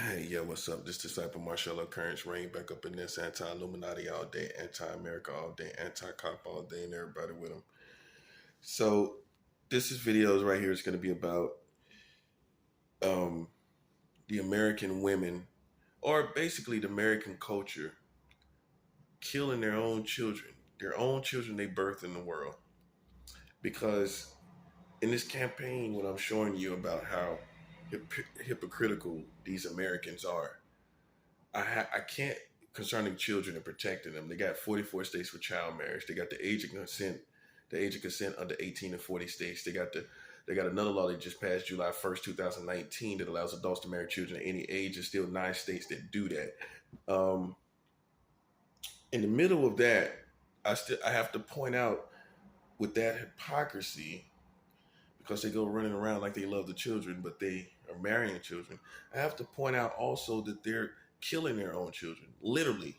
Hey, yeah, what's up? This disciple Marshall Occurrence reign back up in this anti-Illuminati all day, anti-America all day, anti-cop all day, and everybody with them. So, this is videos right here. It's going to be about um, the American women, or basically the American culture, killing their own children they birth in the world. Because in this campaign, when I'm showing you about how hypocritical these Americans are, I can't concerning children and protecting them. They got 44 states for child marriage. They got the age of consent under 18 and 40 states. They got another law that just passed July 1st, 2019 that allows adults to marry children at any age. There's still 9 states that do that. Um, in the middle of that, I have to point out with that hypocrisy because they go running around like they love the children, but they are marrying children. I have to point out also that they're killing their own children, literally,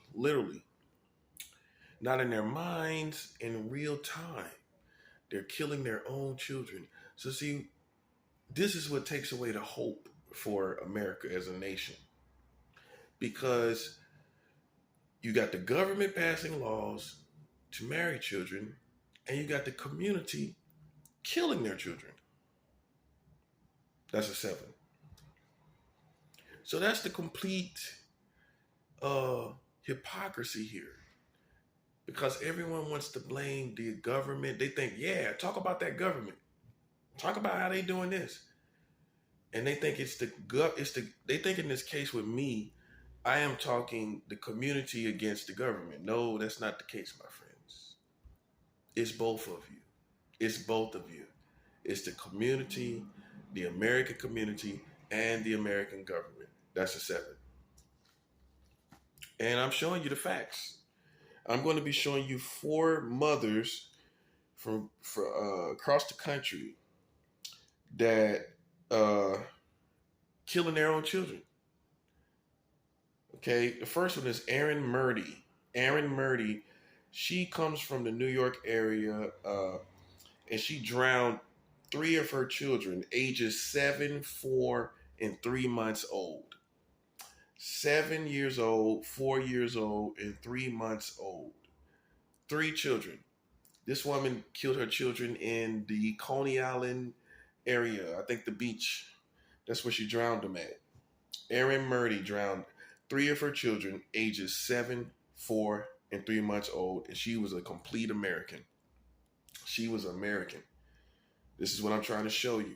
not in their minds, in real time. They're killing their own children. So, see, this is what takes away the hope for America as a nation because you got the government passing laws to marry children, and you got the community killing their children. That's a seven. So that's the complete uh, hypocrisy here because everyone wants to blame the government. They think, yeah, talk about that government. Talk about how they doing this. And they think they think in this case with me, I am talking the community against the government. No, that's not the case, my friends. It's both of you. It's both of you. It's the community, the American community, and the American government. That's a seven. And I'm showing you the facts. I'm going to be showing you four mothers from across the country that killing their own children. Okay, the first one is Erin Murdy. Erin Murdy, she comes from the New York area, and she drowned three of her children, ages 7, 4, and 3 months old. 7 years old, 4 years old, and 3 months old. Three children. This woman killed her children in the Coney Island area. I think the beach. That's where she drowned them at. Erin Murdy drowned three of her children, ages 7, 4, and 3 months old, and she was a complete American. She was American. This is what I'm trying to show you.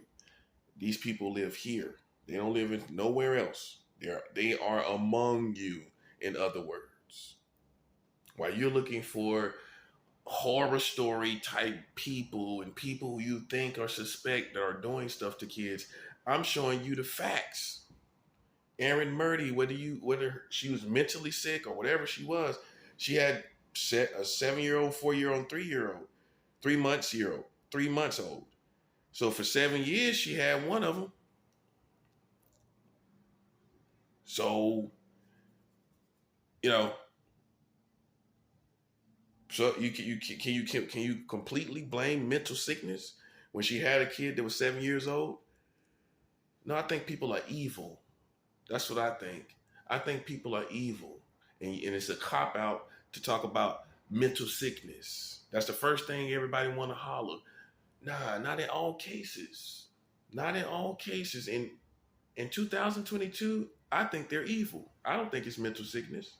These people live here. They don't live in nowhere else. They are among you, in other words. While you're looking for horror story type people and people who you think or suspect that are doing stuff to kids, I'm showing you the facts. Erin Murdy, whether she was mentally sick or whatever she was, she had a 7-year-old, 4-year-old, and 3-year-old, 3 months old. So for 7 years, she had one of them. So, you know, so can you completely blame mental sickness when she had a kid that was 7 years old? No, I think people are evil. That's what I think. I think people are evil, and it's a cop out to talk about mental sickness. That's the first thing everybody want to holler. Nah, not in all cases. Not in all cases. In 2022, I think they're evil. I don't think it's mental sickness.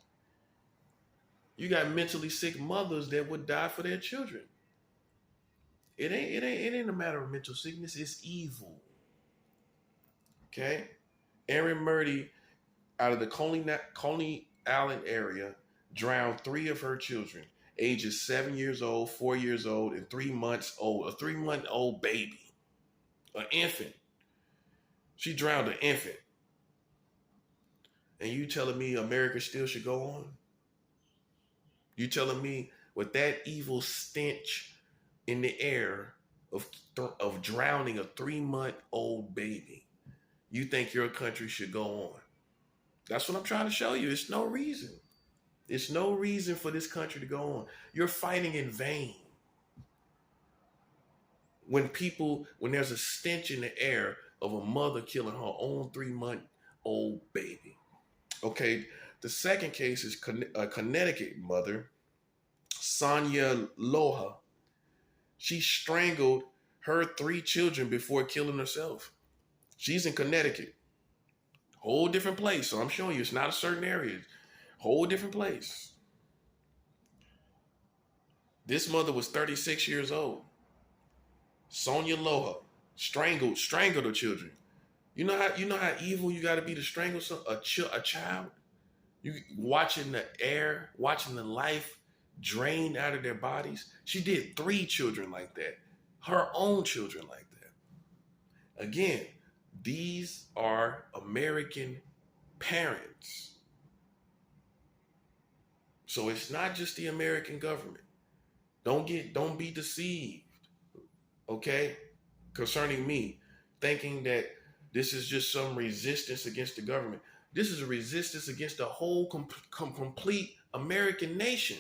You got mentally sick mothers that would die for their children. It ain't a matter of mental sickness. It's evil. Okay, Erin Murdy, out of the Coney Island area, drowned three of her children, ages 7 years old, 4 years old, and 3 months old. A 3-month-old baby, an infant. She drowned an infant. And you telling me America still should go on? You telling me with that evil stench in the air of drowning a 3-month-old baby, you think your country should go on? That's what I'm trying to show you. It's no reason. It's no reason for this country to go on. You're fighting in vain. When there's a stench in the air of a mother killing her own 3-month old baby. Okay, the second case is a Connecticut mother, Sonia Loha. She strangled her 3 children before killing herself. She's in Connecticut, whole different place. So I'm showing you, it's not a certain area, whole different place. This mother was 36 years old. Sonia Loha strangled her children. You know how evil you got to be to strangle a child. You watching the air, watching the life drained out of their bodies. She did 3 children like that, her own children like that. Again, these are American parents. So it's not just the American government. Don't be deceived, okay, concerning me, thinking that this is just some resistance against the government. This is a resistance against the whole complete American nation.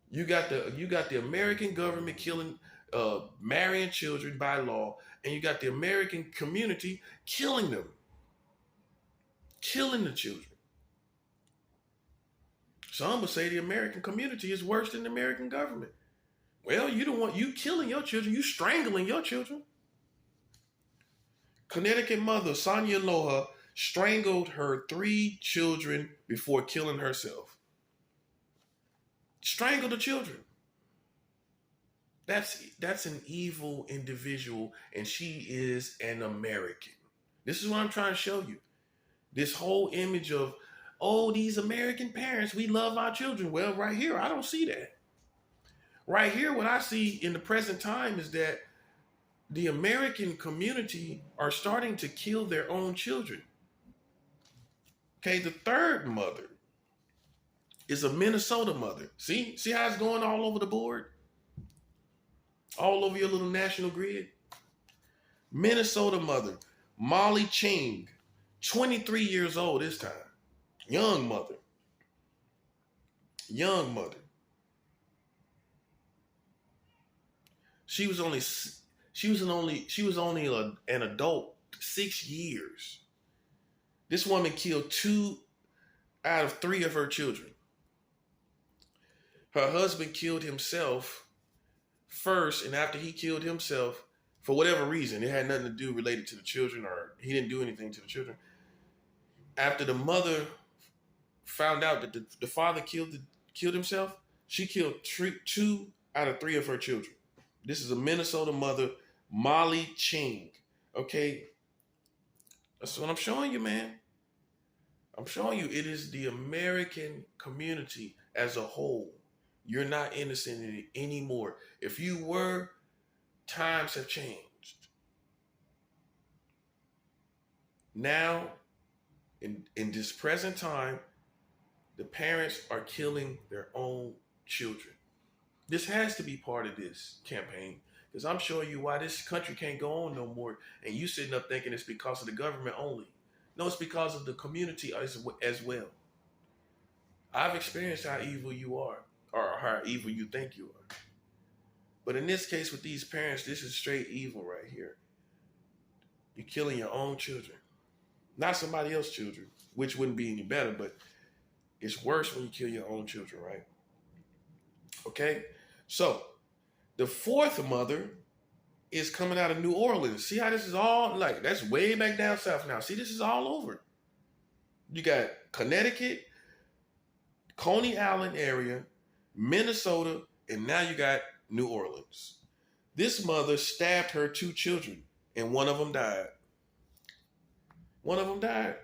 You got the American government killing, marrying children by law, and you got the American community killing them, killing the children. Some would say the American community is worse than the American government. Well, you killing your children, you strangling your children. Connecticut mother Sonia Loha strangled her 3 children before killing herself. Strangled the children. That's an evil individual, and she is an American. This is what I'm trying to show you. This whole image of, oh, these American parents, we love our children. Well, right here, I don't see that. Right here, what I see in the present time is that the American community are starting to kill their own children. Okay, the third mother is a Minnesota mother. See how it's going all over the board? All over your little national grid? Minnesota mother, Molly Ching, 23 years old this time. Young mother. She was only an adult 6 years. This woman killed 2 out of 3 of her children. Her husband killed himself first, and after he killed himself, for whatever reason, it had nothing to do related to the children, or he didn't do anything to the children. After the mother found out that the father killed himself, she killed 2 out of 3 of her children. This is a Minnesota mother, Molly Ching. Okay, that's what I'm showing you, man. I'm showing you it is the American community as a whole. You're not innocent anymore. If you were, times have changed. Now, in this present time, the parents are killing their own children. This has to be part of this campaign, because I'm showing you why this country can't go on no more. And you sitting up thinking it's because of the government only. No, it's because of the community as well. I've experienced how evil you are, or how evil you think you are. But in this case with these parents, this is straight evil right here. You're killing your own children. Not somebody else's children, which wouldn't be any better, but it's worse when you kill your own children, right? Okay? So, the fourth mother is coming out of New Orleans. See how this is all, like, that's way back down south now. See, this is all over. You got Connecticut, Coney Island area, Minnesota, and now you got New Orleans. This mother stabbed her 2 children, and one of them died. One of them died.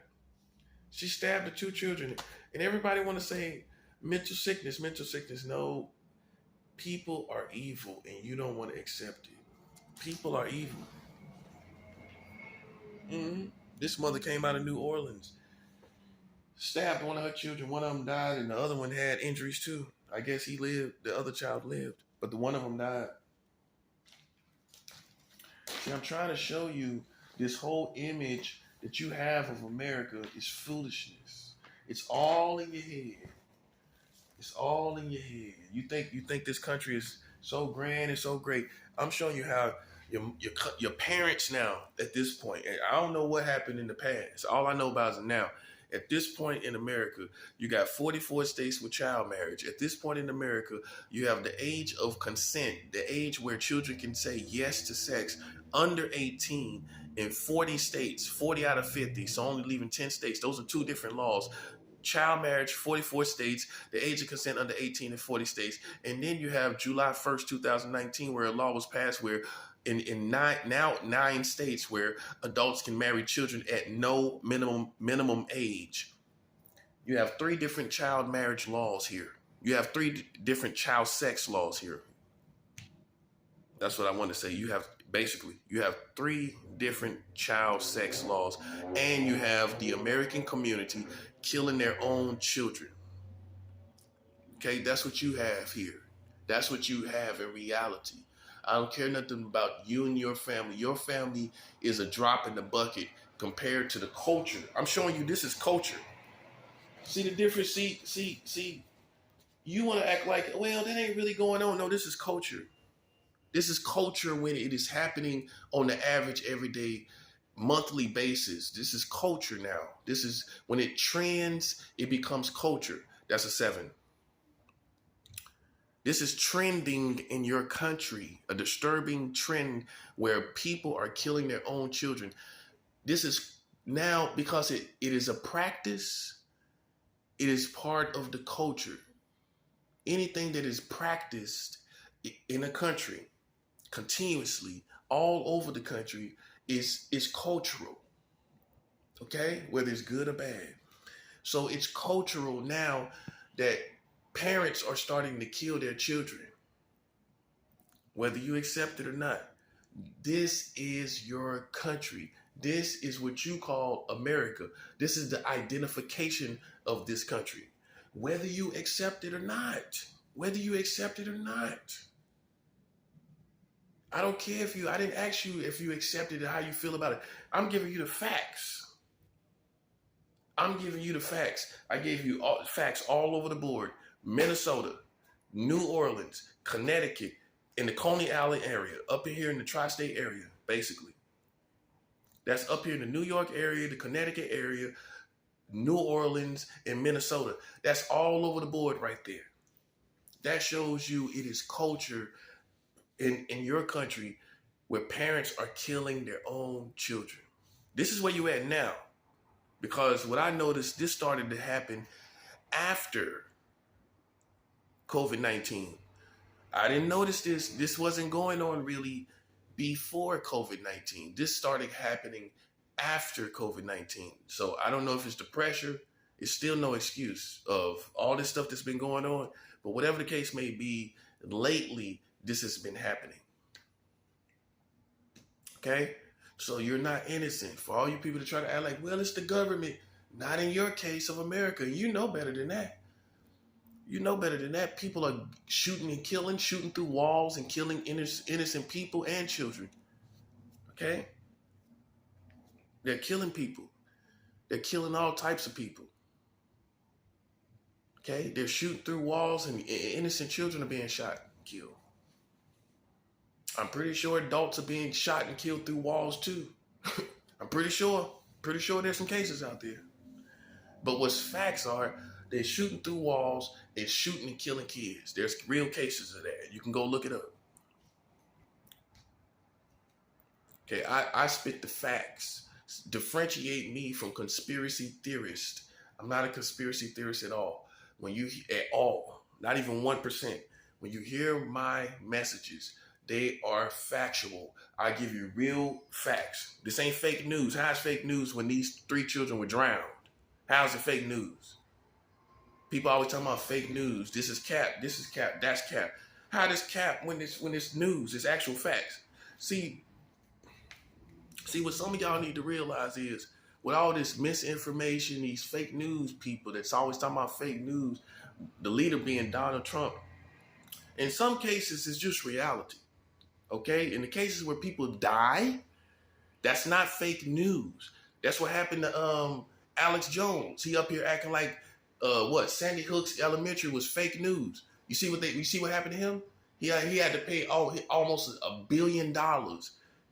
She stabbed the 2 children. And everybody want to say mental sickness. No, people are evil, and you don't want to accept it. People are evil. This mother came out of New Orleans, stabbed one of her children. One of them died, and the other one had injuries too. I guess he lived. The other child lived, but the one of them died. See, I'm trying to show you this whole image that you have of America is foolishness. It's all in your head. It's all in your head. You think this country is so grand and so great. I'm showing you how your parents now at this point. And I don't know what happened in the past. All I know about is now. At this point in America, you got 44 states with child marriage. At this point in America, you have the age of consent, the age where children can say yes to sex under 18 in 40 states, 40 out of 50. So only leaving 10 states. Those are two different laws. Child marriage, 44 states, the age of consent under 18 in 40 states. And then you have July 1st, 2019, where a law was passed where in nine states where adults can marry children at no minimum age. You have 3 different child marriage laws here. You have 3 different child sex laws here. That's what I want to say. You have 3 different child sex laws, and you have the American community killing their own children. Okay, that's what you have here. That's what you have in reality. I don't care nothing about you and your family. Your family is a drop in the bucket compared to the culture. I'm showing you this is culture. See the difference? See. You want to act like, well, that ain't really going on. No, this is culture. This is culture when it is happening on the average, everyday, monthly basis. This is culture now. This is when it trends, it becomes culture. That's a 7. This is trending in your country, a disturbing trend where people are killing their own children. This is now, because it is a practice, it is part of the culture. Anything that is practiced in a country continuously all over the country is cultural, okay? Whether it's good or bad. So it's cultural now that parents are starting to kill their children, whether you accept it or not. This is your country. This is what you call America. This is the identification of this country, whether you accept it or not. Whether you accept it or not. I don't care I didn't ask you if you accepted it, how you feel about it. I'm giving you the facts. I'm giving you the facts. I gave you facts all over the board. Minnesota, New Orleans, Connecticut, in the Coney Island area, up in here in the tri-state area, basically. That's up here in the New York area, the Connecticut area, New Orleans, and Minnesota. That's all over the board right there. That shows you it is culture in your country where parents are killing their own children. This is where you at now. Because what I noticed, this started to happen after COVID-19. I didn't notice this. This wasn't going on really before COVID-19. This started happening after COVID-19. So I don't know if it's the pressure. It's still no excuse of all this stuff that's been going on. But whatever the case may be, lately, this has been happening. Okay? So you're not innocent. For all you people to try to act like, well, it's the government. Not in your case of America. You know better than that. You know better than that. People are shooting and killing, shooting through walls and killing innocent people and children. Okay? They're killing people. They're killing all types of people. Okay? They're shooting through walls and innocent children are being shot and killed. I'm pretty sure adults are being shot and killed through walls too. I'm pretty sure. Pretty sure there's some cases out there. But what's facts are, they're shooting through walls, they're shooting and killing kids. There's real cases of that. You can go look it up. Okay, I spit the facts. Differentiate me from conspiracy theorist. I'm not a conspiracy theorist at all. Not even 1%. When you hear my messages, they are factual. I give you real facts. This ain't fake news. How's fake news when these 3 children were drowned? How's it fake news? People always talking about fake news. This is cap. This is cap. That's cap. How does cap when it's news? It's actual facts. See, what some of y'all need to realize is, with all this misinformation, these fake news people that's always talking about fake news, the leader being Donald Trump, in some cases, it's just reality. Okay? In the cases where people die, that's not fake news. That's what happened to Alex Jones. He up here acting like Sandy Hook's Elementary was fake news. You see what happened to him? He had to pay almost $1 billion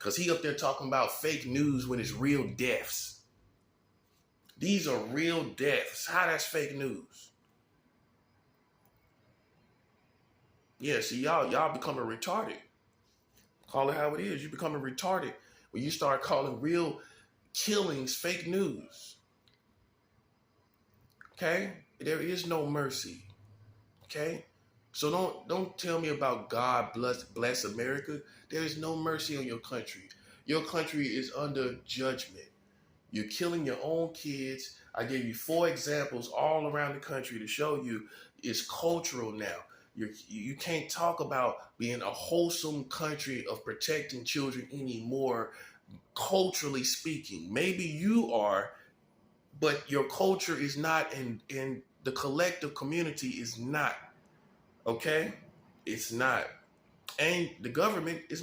Because he up there talking about fake news when it's real deaths. These are real deaths. How that's fake news? Yeah, see, y'all becoming retarded. Call it how it is. You're becoming retarded when you start calling real killings fake news. Okay? There is no mercy. Okay? So don't tell me about God bless America. There is no mercy on your country. Your country is under judgment. You're killing your own kids. I gave you 4 examples all around the country to show you it's cultural now. You can't talk about being a wholesome country of protecting children anymore, culturally speaking. Maybe you are, but your culture is not, and the collective community is not. Okay? It's not. And the government is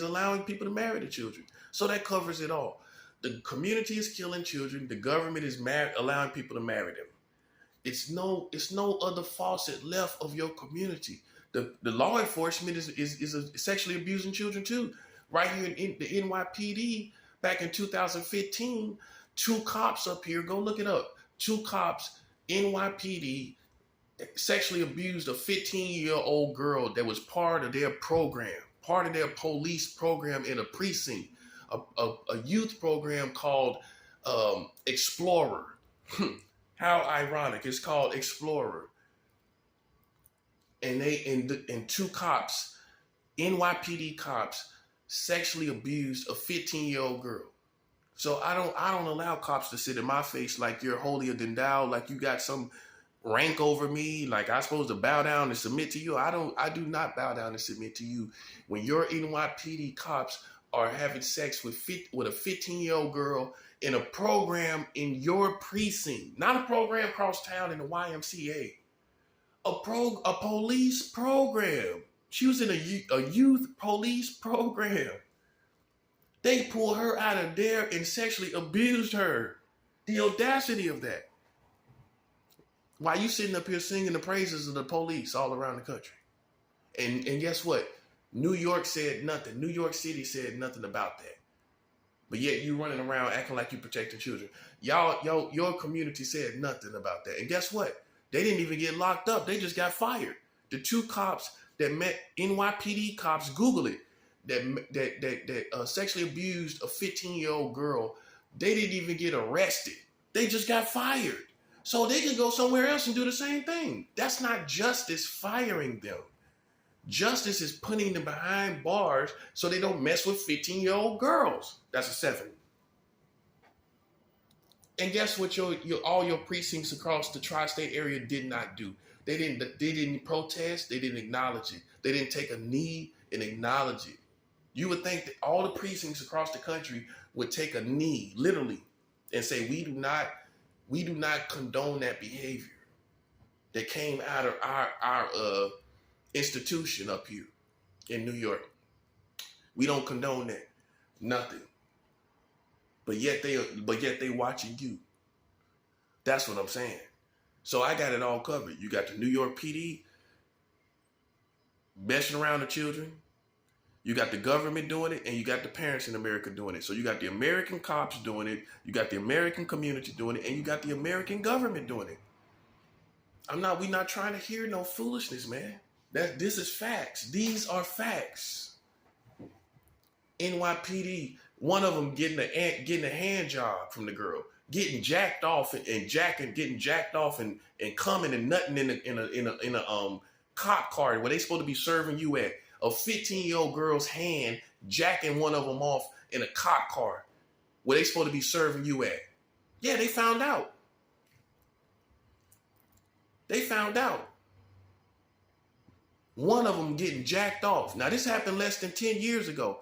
allowing people to marry the children. So that covers it all. The community is killing children. The government is allowing people to marry them. It's no other faucet left of your community. The law enforcement is sexually abusing children too. Right here in the NYPD back in 2015, 2 cops up here, go look it up. 2 cops, NYPD, sexually abused a 15-year-old girl that was part of their program, part of their police program in a precinct, a youth program called Explorer. How ironic! It's called Explorer, and and 2 cops, NYPD cops, sexually abused a 15-year-old girl. So I don't allow cops to sit in my face like you're holier than thou, like you got some rank over me, like I'm supposed to bow down and submit to you. I do not bow down and submit to you. When your NYPD cops are having sex with a 15-year-old girl in a program in your precinct, not a program across town in the YMCA, a police program. She was in a youth police program. They pulled her out of there and sexually abused her. The audacity of that. Why you sitting up here singing the praises of the police all around the country? And guess what? New York said nothing. New York City said nothing about that. But yet you running around acting like you protecting children. Your community said nothing about that. And guess what? They didn't even get locked up. They just got fired. The 2 cops that met, NYPD cops, Google it, that sexually abused a 15-year-old girl, they didn't even get arrested. They just got fired. So they could go somewhere else and do the same thing. That's not justice firing them. Justice is putting them behind bars so they don't mess with 15-year-old girls. That's a 7. And guess what all your precincts across the tri-state area did not do? They didn't protest, they didn't acknowledge it. They didn't take a knee and acknowledge it. You would think that all the precincts across the country would take a knee, literally, and say, we do not condone that behavior that came out of our institution up here in New York. We don't condone that. Nothing. But yet they watching you. That's what I'm saying. So I got it all covered. You got the New York PD messing around the children. You got the government doing it, and you got the parents in America doing it. So you got the American cops doing it, you got the American community doing it, and you got the American government doing it. We're not trying to hear no foolishness, man. This is facts. These are facts. NYPD, one of them getting a hand job from the girl, getting jacked off and getting jacked off and coming and nutting in a cop car where they supposed to be serving you at. A 15-year-old girl's hand jacking one of them off in a cop car where they supposed to be serving you at. Yeah, they found out. They found out. One of them getting jacked off. Now, this happened less than 10 years ago.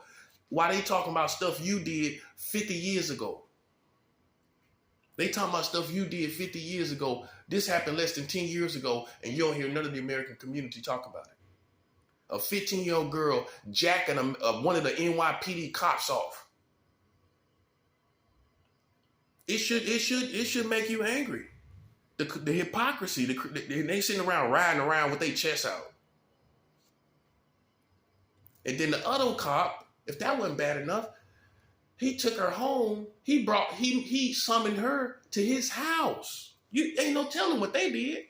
Why they talking about stuff you did 50 years ago? They talking about stuff you did 50 years ago. This happened less than 10 years ago, and you don't hear none of the American community talk about it. A 15-year-old girl jacking one of the NYPD cops off. It should make you angry. The hypocrisy. They sitting around riding around with their chests out. And then the other cop If that wasn't bad enough, he took her home. He summoned her to his house. You ain't no telling what they did.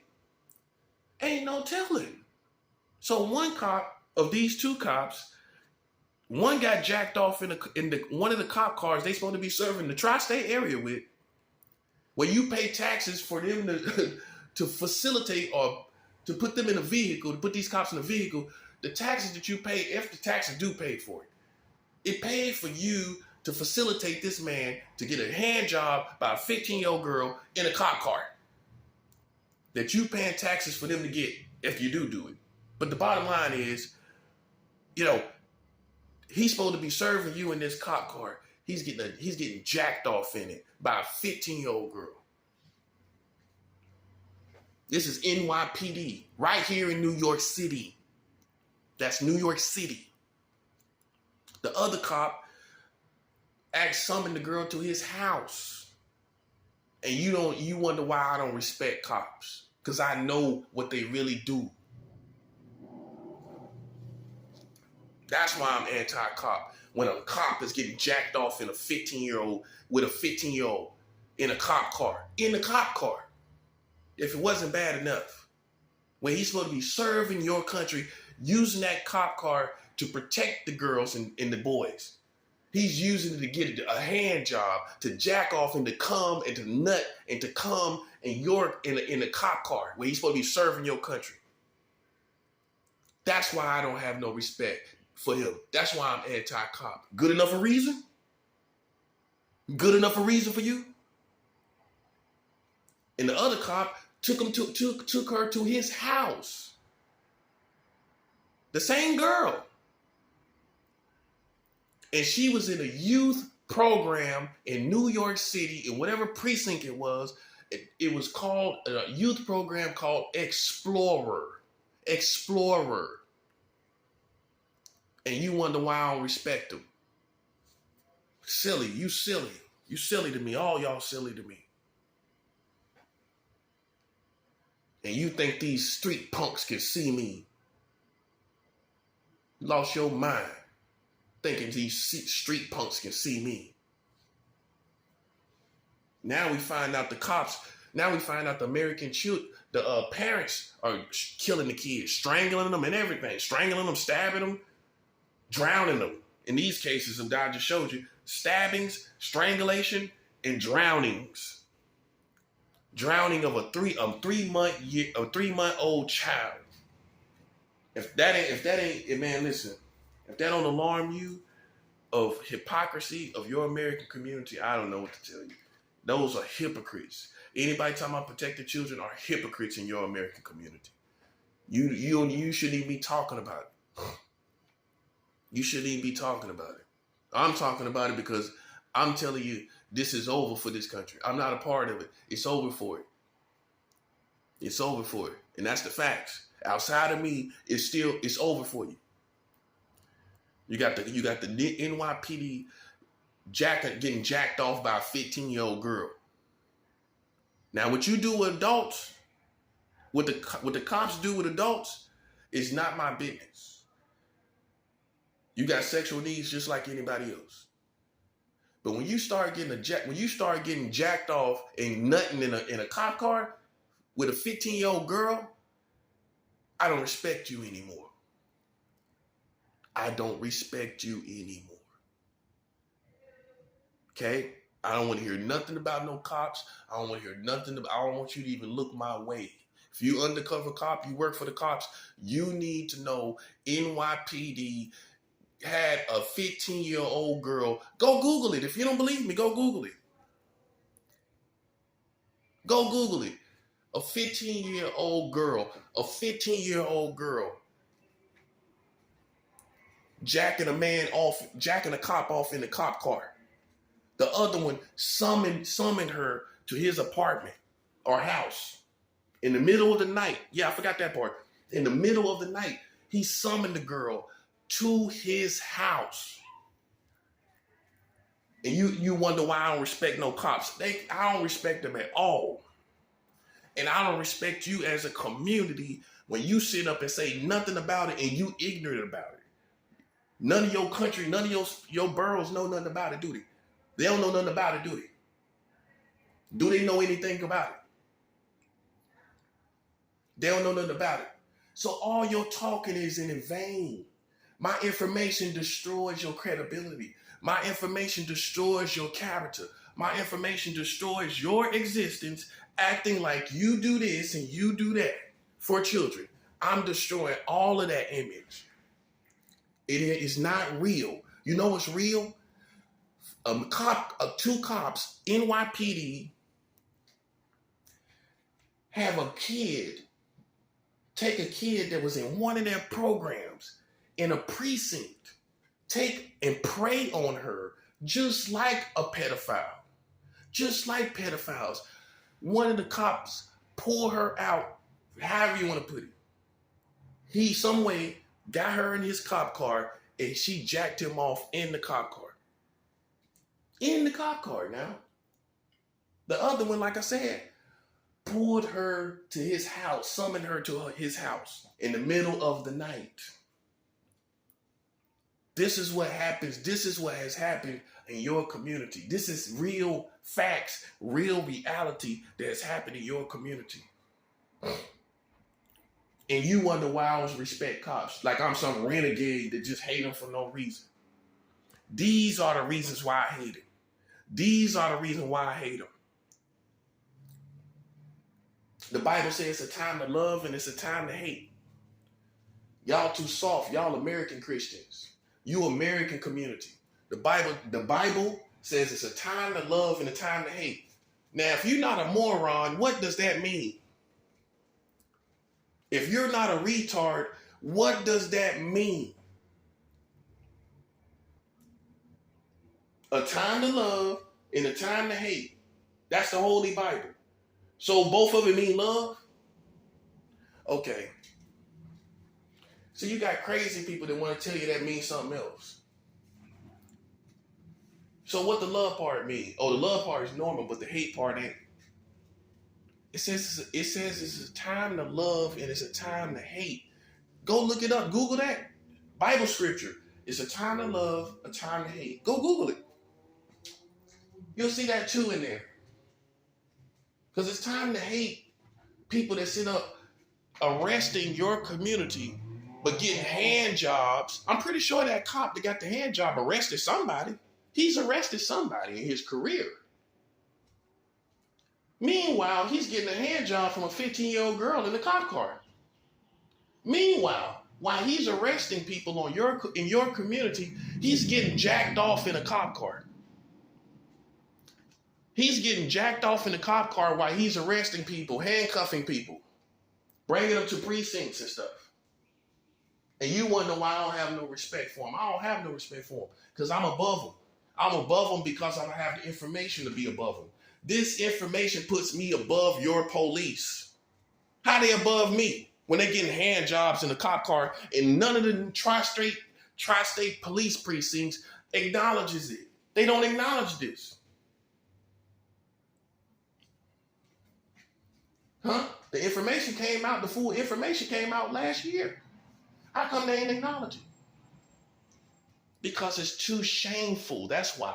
Ain't no telling. So one cop of these two cops, one got jacked off in one of the cop cars they supposed to be serving the tri-state area with, where you pay taxes for them to facilitate or to put them in a vehicle, to put these cops in a vehicle. The taxes that you pay, if the taxes do pay for it, it paid for you to facilitate this man to get a hand job by a 15-year-old girl in a cop car that you paying taxes for them to get if you do it. But the bottom line is, he's supposed to be serving you in this cop car. He's getting jacked off in it by a 15-year-old girl. This is NYPD right here in New York City. That's New York City. The other cop summoned the girl to his house. And you wonder why I don't respect cops. Because I know what they really do. That's why I'm anti-cop. When a cop is getting jacked off in a 15-year-old with a 15-year-old in a cop car. In the cop car. If it wasn't bad enough. When he's supposed to be serving your country, using that cop car to protect the girls and the boys. He's using it to get a hand job, to jack off and to come and to nut and to come in a cop car where he's supposed to be serving your country. That's why I don't have no respect for him. That's why I'm anti-cop. Good enough a reason? Good enough a reason for you? And the other cop took her to his house. The same girl. And she was in a youth program in New York City, in whatever precinct it was. It was called a youth program called Explorer. Explorer. And you wonder why I don't respect them. Silly. You silly. You silly to me. All y'all silly to me. And you think these street punks can see me. You lost your mind. Thinking these street punks can see me. Now we find out the American children, the parents are killing the kids, strangling them and everything, strangling them, stabbing them, drowning them. In these cases, and I just showed you, stabbings, strangulation, and drownings. Drowning of a 3-month-old child. If that ain't, man, listen. If that don't alarm you of hypocrisy of your American community, I don't know what to tell you. Those are hypocrites. Anybody talking about protected children are hypocrites in your American community. You shouldn't even be talking about it. You shouldn't even be talking about it. I'm talking about it because I'm telling you this is over for this country. I'm not a part of it. It's over for it. It's over for it. And that's the facts. Outside of me, it's over for you. You got the NYPD getting jacked off by a 15-year-old girl. Now, what you do with adults, what the cops do with adults, is not my business. You got sexual needs just like anybody else. But when you start getting jacked off and nutting in a cop car with a 15-year-old girl, I don't respect you anymore. I don't respect you anymore. Okay? I don't want to hear nothing about no cops. I don't want to hear nothing about, I don't want you to even look my way. If you undercover cop, you work for the cops, you need to know NYPD had a 15-year-old girl. Go Google it. If you don't believe me, go Google it. Go Google it. A 15-year-old girl. A 15-year-old girl. Jacking a cop off in the cop car. The other one summoned her to his apartment or house in the middle of the night. Yeah, I forgot that part. In the middle of the night, he summoned the girl to his house. And you wonder why I don't respect no cops. I don't respect them at all. And I don't respect you as a community when you sit up and say nothing about it and you ignorant about it. None of your country, none of your boroughs know nothing about it, do they? They don't know nothing about it, do they? Do they know anything about it? They don't know nothing about it. So all your talking is in vain. My information destroys your credibility. My information destroys your character. My information destroys your existence, acting like you do this and you do that for children. I'm destroying all of that image. It is not real. You know what's real? Two cops, NYPD, have a kid, take a kid that was in one of their programs in a precinct, take and prey on her just like a pedophile. Just like pedophiles. One of the cops pulled her out, however you want to put it. He, some way, got her in his cop car and she jacked him off in the cop car. In the cop car now. The other one, like I said, pulled her to his house, summoned her to his house in the middle of the night. This is what happens. This is what has happened in your community. This is real facts, real reality that has happened in your community. And you wonder why I don't respect cops. Like I'm some renegade that just hate them for no reason. These are the reasons why I hate them. These are the reasons why I hate them. The Bible says it's a time to love and it's a time to hate. Y'all too soft. Y'all American Christians. You American community. The Bible says it's a time to love and a time to hate. Now, if you're not a moron, what does that mean? If you're not a retard, what does that mean? A time to love and a time to hate. That's the Holy Bible. So both of it mean love? Okay. So you got crazy people that want to tell you that means something else. So what the love part mean? Oh, the love part is normal, but the hate part ain't. It says it's a time to love and it's a time to hate. Go look it up. Google that. Bible scripture. It's a time to love, a time to hate. Go Google it. You'll see that too in there. Because it's time to hate people that sit up arresting your community but getting hand jobs. I'm pretty sure that cop that got the hand job arrested somebody. He's arrested somebody in his career. Meanwhile, he's getting a hand job from a 15-year-old girl in the cop car. Meanwhile, while he's arresting people in your community, he's getting jacked off in a cop car. He's getting jacked off in a cop car while he's arresting people, handcuffing people, bringing them to precincts and stuff. And you wonder why I don't have no respect for him. I don't have no respect for him because I'm above him. I'm above them because I don't have the information to be above them. This information puts me above your police. How they above me when they're getting hand jobs in the cop car and none of the tri-state police precincts acknowledges it. They don't acknowledge this. Huh? The information came out, the full information came out last year. How come they ain't acknowledge it? Because it's too shameful. That's why.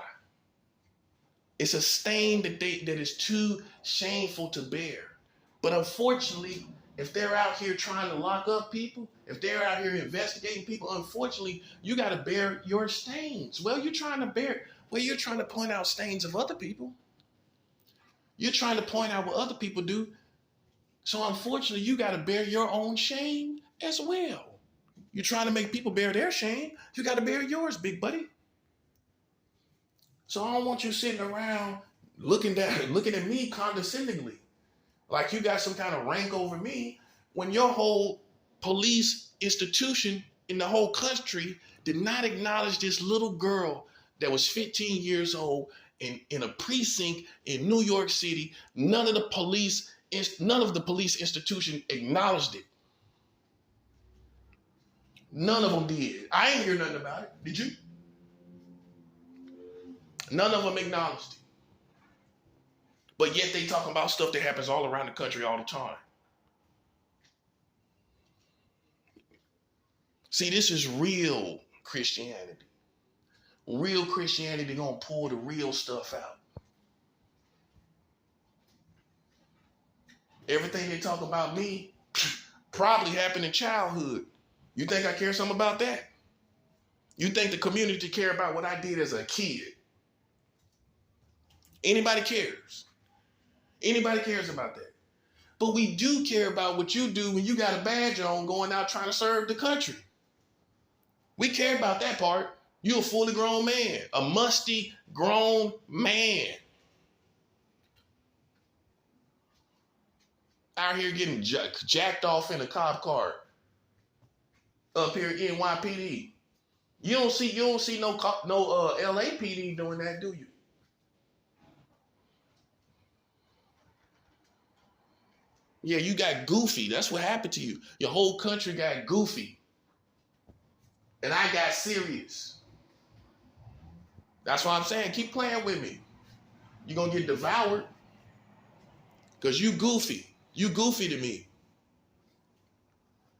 It's a stain that is too shameful to bear. But unfortunately, if they're out here trying to lock up people, if they're out here investigating people, unfortunately, you got to bear your stains. You're trying to point out stains of other people. You're trying to point out what other people do. So unfortunately, you got to bear your own shame as well. You're trying to make people bear their shame. You got to bear yours, big buddy. So I don't want you sitting around looking at me condescendingly, like you got some kind of rank over me, when your whole police institution in the whole country did not acknowledge this little girl that was 15 years old in a precinct in New York City. None of the police institution acknowledged it. None of them did. I ain't hear nothing about it. Did you? None of them acknowledged it. But yet they talking about stuff that happens all around the country all the time. See, this is real. Christianity. Real Christianity gonna pull the real stuff out. Everything they talk about me probably happened in childhood. You think I care something about that? You think the community care about what I did as a kid? Anybody cares? Anybody cares about that? But we do care about what you do when you got a badge on going out trying to serve the country. We care about that part. You're a fully grown man, a musty grown man. Out here getting jacked off in a cop car up here in NYPD. You don't see no LAPD doing that, do you? Yeah, you got goofy. That's what happened to you. Your whole country got goofy. And I got serious. That's why I'm saying, keep playing with me. You're going to get devoured because you goofy. You goofy to me.